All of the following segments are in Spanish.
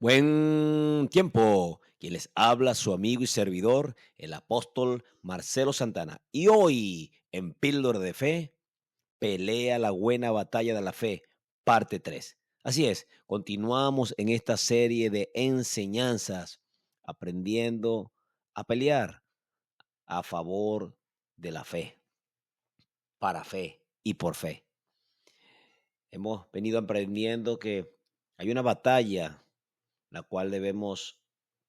Buen tiempo. Quien les habla, su amigo y servidor, el apóstol Marcelo Santana. Y hoy, en Píldora de Fe, pelea la buena batalla de la fe, parte 3. Así es, continuamos en esta serie de enseñanzas, aprendiendo a pelear a favor de la fe, para fe y por fe. Hemos venido aprendiendo que hay una batalla la cual debemos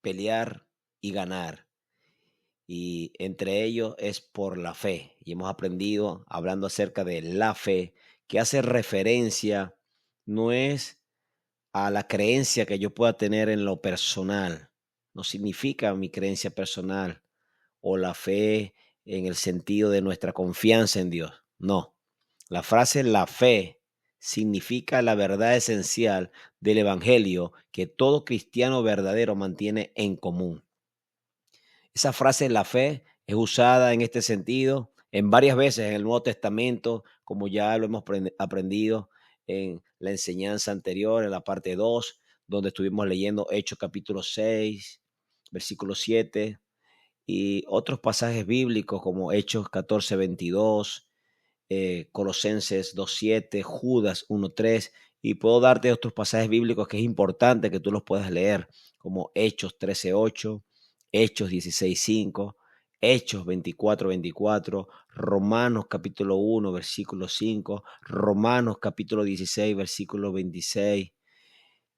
pelear y ganar. Y entre ellos es por la fe. Y hemos aprendido, hablando acerca de la fe, que hace referencia, no es a la creencia que yo pueda tener en lo personal, no significa mi creencia personal o la fe en el sentido de nuestra confianza en Dios. No, la frase la fe significa la verdad esencial del Evangelio que todo cristiano verdadero mantiene en común. Esa frase la fe es usada en este sentido en varias veces en el Nuevo Testamento, como ya lo hemos aprendido en la enseñanza anterior, en la parte 2, donde estuvimos leyendo Hechos capítulo 6, versículo 7, y otros pasajes bíblicos como Hechos 14:22, Colosenses 2:7, Judas 1:3, y puedo darte otros pasajes bíblicos que es importante que tú los puedas leer, como Hechos 13:8, Hechos 16:5, Hechos 24:24, Romanos capítulo 1, versículo 5, Romanos capítulo 16, versículo 26.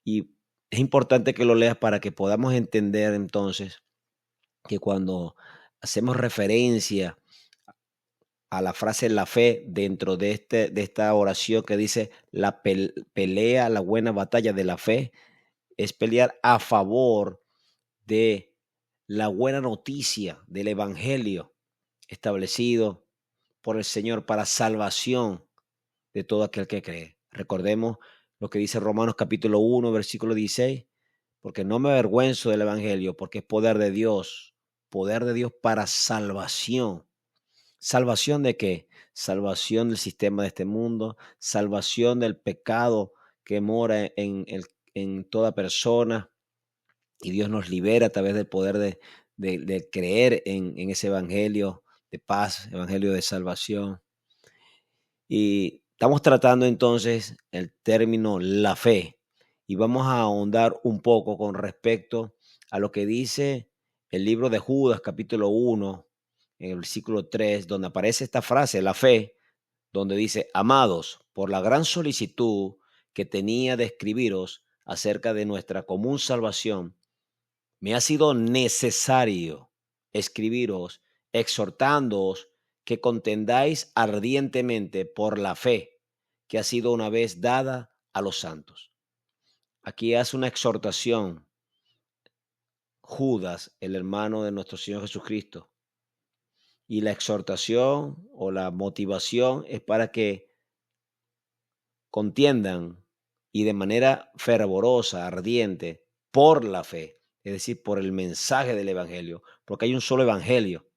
Y es importante que lo leas para que podamos entender entonces que cuando hacemos referencia a la frase la fe dentro de esta oración que dice pelea la buena batalla de la fe, es pelear a favor de la buena noticia del evangelio establecido por el Señor para salvación de todo aquel que cree. Recordemos lo que dice Romanos capítulo 1, versículo 16, porque no me avergüenzo del evangelio, porque es poder de Dios para salvación. ¿Salvación de qué? Salvación del sistema de este mundo, salvación del pecado que mora en toda persona, y Dios nos libera a través del poder de creer en ese evangelio de paz, evangelio de salvación. Y estamos tratando entonces el término la fe, y vamos a ahondar un poco con respecto a lo que dice el libro de Judas, capítulo 1, en el versículo 3, donde aparece esta frase, la fe, donde dice: amados, por la gran solicitud que tenía de escribiros acerca de nuestra común salvación, me ha sido necesario escribiros, exhortándoos que contendáis ardientemente por la fe que ha sido una vez dada a los santos. Aquí hace una exhortación Judas, el hermano de nuestro Señor Jesucristo, y la exhortación o la motivación es para que contiendan y de manera fervorosa, ardiente, por la fe, es decir, por el mensaje del evangelio, porque hay un solo evangelio.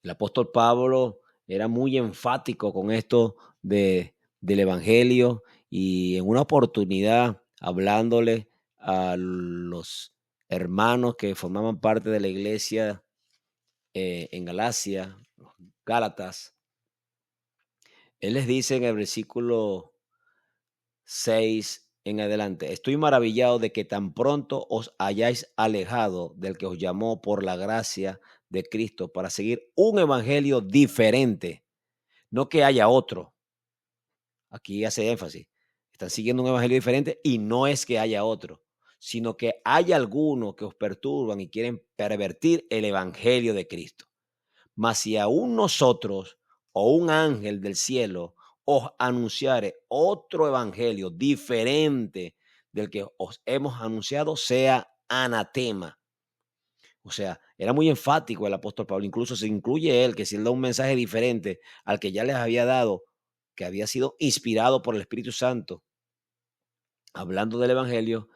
El apóstol Pablo era muy enfático con esto del evangelio, y en una oportunidad hablándole a los hermanos que formaban parte de la iglesia en Galacia, los Gálatas, él les dice en el versículo 6 en adelante: estoy maravillado de que tan pronto os hayáis alejado del que os llamó por la gracia de Cristo para seguir un evangelio diferente, no que haya otro. Aquí hace énfasis, están siguiendo un evangelio diferente y no es que haya otro, sino que hay algunos que os perturban y quieren pervertir el evangelio de Cristo. Mas si aún nosotros o un ángel del cielo os anunciare otro evangelio diferente del que os hemos anunciado, sea anatema. O sea, era muy enfático el apóstol Pablo, incluso se incluye él, que si él da un mensaje diferente al que ya les había dado, que había sido inspirado por el Espíritu Santo, hablando del evangelio,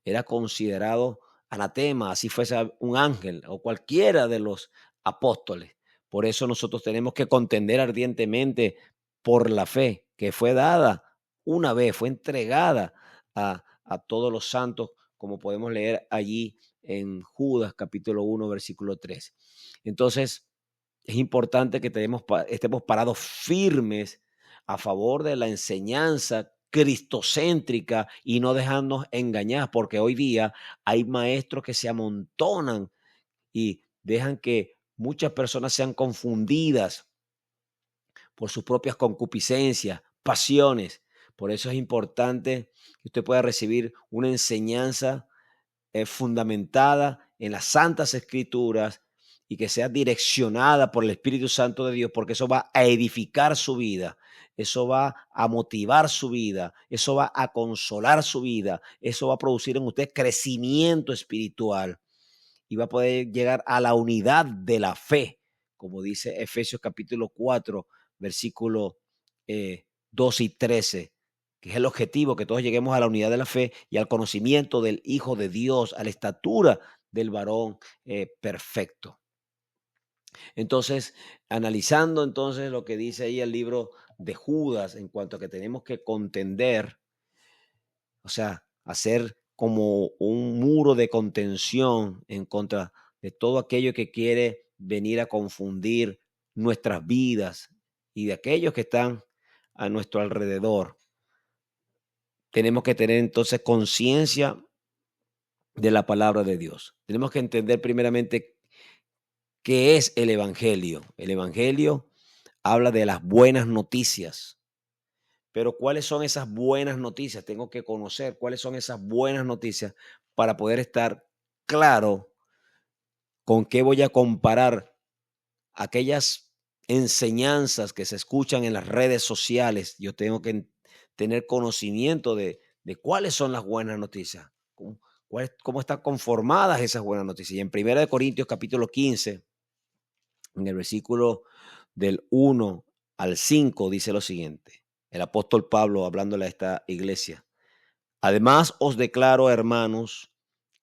era considerado anatema, así fuese un ángel o cualquiera de los apóstoles. Por eso nosotros tenemos que contender ardientemente por la fe que fue dada una vez, fue entregada a todos los santos, como podemos leer allí en Judas capítulo 1, versículo 3. Entonces, es importante que estemos parados firmes a favor de la enseñanza cristocéntrica y no dejarnos engañar, porque hoy día hay maestros que se amontonan y dejan que muchas personas sean confundidas por sus propias concupiscencias, pasiones. Por eso es importante que usted pueda recibir una enseñanza fundamentada en las santas escrituras y que sea direccionada por el Espíritu Santo de Dios, porque eso va a edificar su vida, eso va a motivar su vida, eso va a consolar su vida, eso va a producir en usted crecimiento espiritual y va a poder llegar a la unidad de la fe, como dice Efesios capítulo 4, versículo 2 y 13, que es el objetivo, que todos lleguemos a la unidad de la fe y al conocimiento del Hijo de Dios, a la estatura del varón perfecto. Entonces, analizando entonces lo que dice ahí el libro de Judas en cuanto a que tenemos que contender, o sea, hacer como un muro de contención en contra de todo aquello que quiere venir a confundir nuestras vidas y de aquellos que están a nuestro alrededor. Tenemos que tener entonces conciencia de la palabra de Dios. Tenemos que entender primeramente qué es el Evangelio. El Evangelio habla de las buenas noticias. Pero ¿cuáles son esas buenas noticias? Tengo que conocer cuáles son esas buenas noticias para poder estar claro con qué voy a comparar aquellas enseñanzas que se escuchan en las redes sociales. Yo tengo que tener conocimiento de cuáles son las buenas noticias, cómo están conformadas esas buenas noticias. Y en 1 Corintios capítulo 15, en el versículo del 1 al 5, dice lo siguiente. El apóstol Pablo hablándole a esta iglesia. Además os declaro, hermanos,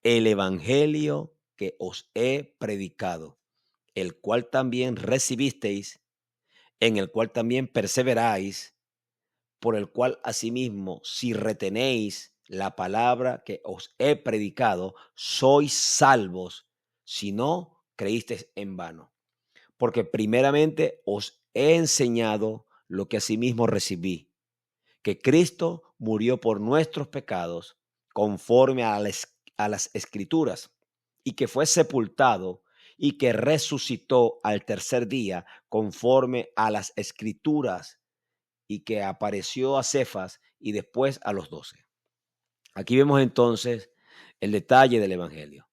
el evangelio que os he predicado, el cual también recibisteis, en el cual también perseveráis, por el cual asimismo, si retenéis la palabra que os he predicado, sois salvos, si no creísteis en vano. Porque primeramente os he enseñado lo que asimismo recibí, que Cristo murió por nuestros pecados conforme a las escrituras y que fue sepultado y que resucitó al tercer día conforme a las escrituras y que apareció a Cefas y después a los 12. Aquí vemos entonces el detalle del Evangelio.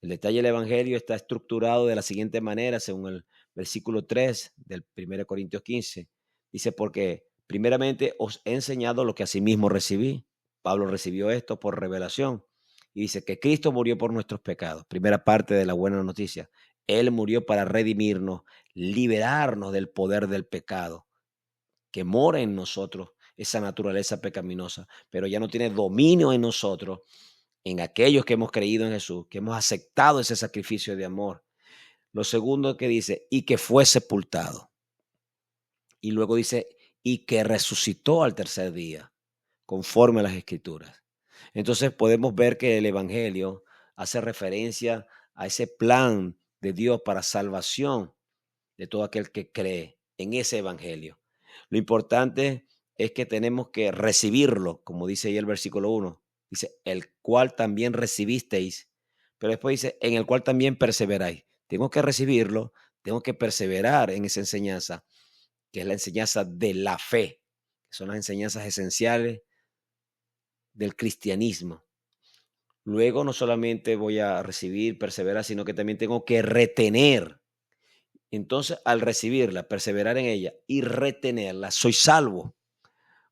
El detalle del Evangelio está estructurado de la siguiente manera, según el versículo 3 del 1 Corintios 15. Dice, porque primeramente os he enseñado lo que asimismo recibí. Pablo recibió esto por revelación. Y dice que Cristo murió por nuestros pecados. Primera parte de la buena noticia. Él murió para redimirnos, liberarnos del poder del pecado, que mora en nosotros esa naturaleza pecaminosa, pero ya no tiene dominio en nosotros, en aquellos que hemos creído en Jesús, que hemos aceptado ese sacrificio de amor. Lo segundo que dice, y que fue sepultado. Y luego dice, y que resucitó al tercer día, conforme a las escrituras. Entonces podemos ver que el Evangelio hace referencia a ese plan de Dios para salvación de todo aquel que cree en ese Evangelio. Lo importante es que tenemos que recibirlo, como dice ahí el versículo 1. Dice, el cual también recibisteis, pero después dice, en el cual también perseveráis. Tengo que recibirlo, tengo que perseverar en esa enseñanza, que es la enseñanza de la fe, que son las enseñanzas esenciales del cristianismo. Luego no solamente voy a recibir, perseverar, sino que también tengo que retener. Entonces, al recibirla, perseverar en ella y retenerla, soy salvo.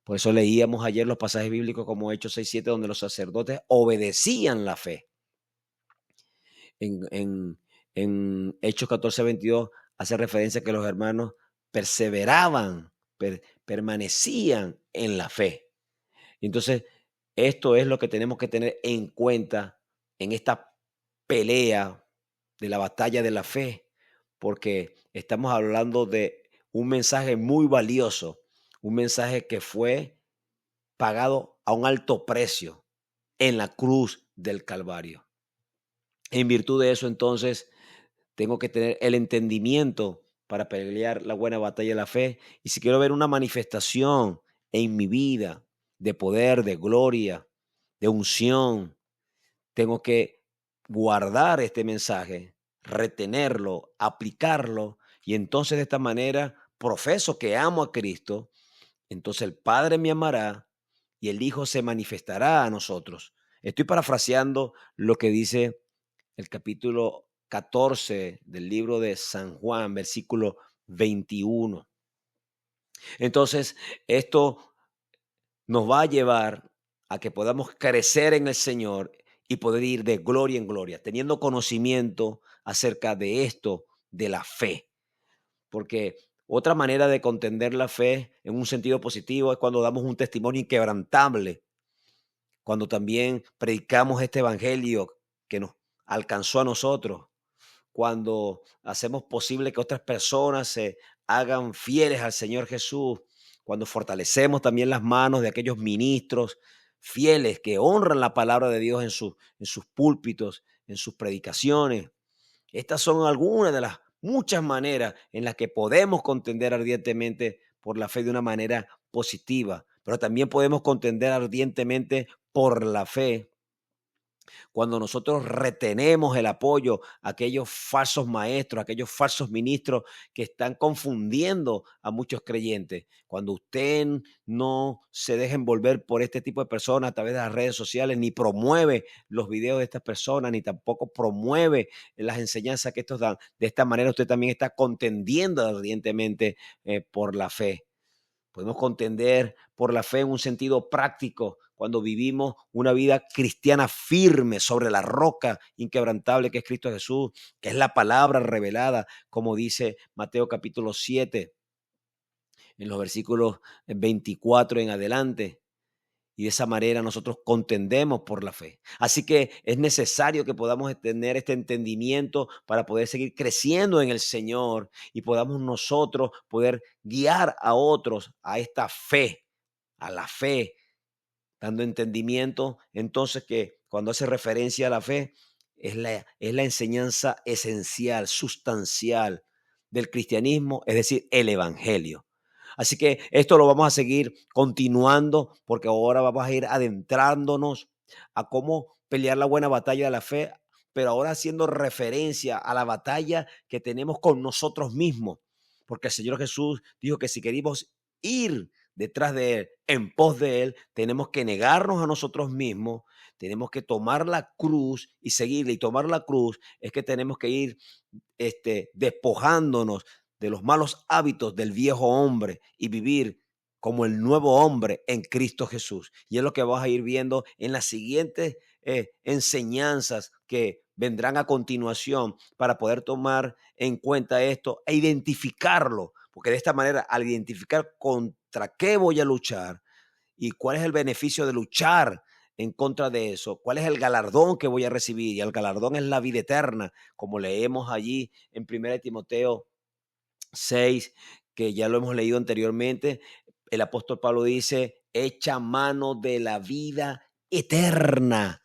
Por eso leíamos ayer los pasajes bíblicos como Hechos 6:7, donde los sacerdotes obedecían la fe. En Hechos 14:22 hace referencia a que los hermanos perseveraban, permanecían en la fe. Entonces, esto es lo que tenemos que tener en cuenta en esta pelea de la batalla de la fe, porque estamos hablando de un mensaje muy valioso, un mensaje que fue pagado a un alto precio, en la cruz del Calvario. En virtud de eso, entonces, tengo que tener el entendimiento para pelear la buena batalla de la fe. Y si quiero ver una manifestación en mi vida de poder, de gloria, de unción, tengo que guardar este mensaje, retenerlo, aplicarlo, y entonces de esta manera profeso que amo a Cristo. Entonces el Padre me amará y el Hijo se manifestará a nosotros. Estoy parafraseando lo que dice el capítulo 14 del libro de San Juan, versículo 21. Entonces, esto nos va a llevar a que podamos crecer en el Señor y poder ir de gloria en gloria, teniendo conocimiento acerca de esto, de la fe. Porque otra manera de contender la fe en un sentido positivo es cuando damos un testimonio inquebrantable, cuando también predicamos este evangelio que nos alcanzó a nosotros, cuando hacemos posible que otras personas se hagan fieles al Señor Jesús, cuando fortalecemos también las manos de aquellos ministros fieles que honran la palabra de Dios en sus púlpitos, en sus predicaciones. Estas son algunas de las muchas maneras en las que podemos contender ardientemente por la fe de una manera positiva, pero también podemos contender ardientemente por la fe cuando nosotros retenemos el apoyo a aquellos falsos maestros, a aquellos falsos ministros que están confundiendo a muchos creyentes. Cuando usted no se deja envolver por este tipo de personas a través de las redes sociales, ni promueve los videos de estas personas, ni tampoco promueve las enseñanzas que estos dan. De esta manera usted también está contendiendo ardientemente por la fe. Podemos contender por la fe en un sentido práctico cuando vivimos una vida cristiana firme sobre la roca inquebrantable que es Cristo Jesús, que es la palabra revelada, como dice Mateo capítulo 7, en los versículos 24 en adelante. Y de esa manera nosotros contendemos por la fe. Así que es necesario que podamos tener este entendimiento para poder seguir creciendo en el Señor y podamos nosotros poder guiar a otros a esta fe, a la fe, dando entendimiento. Entonces que cuando hace referencia a la fe, es la enseñanza esencial, sustancial del cristianismo, es decir, el evangelio. Así que esto lo vamos a seguir continuando porque ahora vamos a ir adentrándonos a cómo pelear la buena batalla de la fe, pero ahora haciendo referencia a la batalla que tenemos con nosotros mismos, porque el Señor Jesús dijo que si queremos ir detrás de Él, en pos de Él, tenemos que negarnos a nosotros mismos, tenemos que tomar la cruz y seguirle. Y tomar la cruz es que tenemos que ir despojándonos de los malos hábitos del viejo hombre y vivir como el nuevo hombre en Cristo Jesús. Y es lo que vas a ir viendo en las siguientes enseñanzas que vendrán a continuación para poder tomar en cuenta esto e identificarlo, porque de esta manera, al identificar contra qué voy a luchar y cuál es el beneficio de luchar en contra de eso, cuál es el galardón que voy a recibir, y el galardón es la vida eterna, como leemos allí en 1 Timoteo 6, que ya lo hemos leído anteriormente. El apóstol Pablo dice, echa mano de la vida eterna.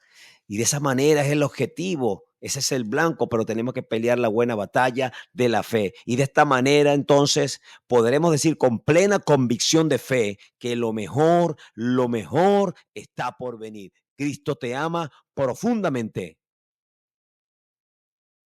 Y de esa manera es el objetivo, ese es el blanco, pero tenemos que pelear la buena batalla de la fe. Y de esta manera entonces podremos decir con plena convicción de fe que lo mejor está por venir. Cristo te ama profundamente.